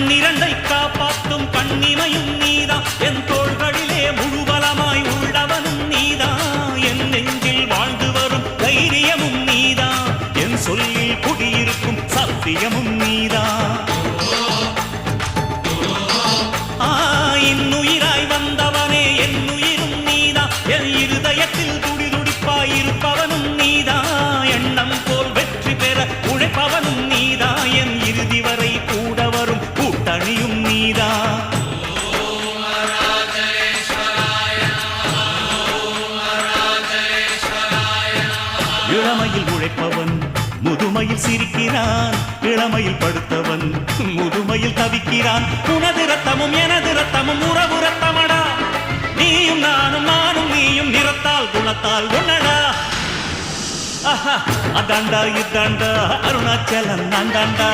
கண்ணிரண்டை காப்பாற்றும் கண்ணிமையும் நீதான் என் தோள்களிலே முழுபலமாய் உள்ளவனும் நீதான் என் நெஞ்சில் வாழ்ந்து வரும் தைரியமும் நீதான் என் சொல்லில் குடியிருக்கும் சத்தியமும் நீதான் இன்னுயிராய் வந்தவனே என் உயிரும் நீதான் என் இருதயத்தில் துடிதுடிப்பாய் இருப்பவனும் நீதான் எண்ணம் போல் வெற்றி பெற உழைப்பவனும் நீதான் என் இறுதி வரை கூட வரும் கூட்டணியும் நீதான் இளமையில் உழைப்பவன் முதுமையில் சிரிக்கிறான் இளமையில் படுத்தவன் முதுமையில் தவிக்கிறான் உனது ரத்தமும் எனது ரத்தமும் உறவு ரத்தமடா நீயும் நானும் நானும் நீயும் நிறத்தால் குணத்தால் உன்னடா அதாண்டா இதாண்டா அருணாச்சலம் நான்தாண்டா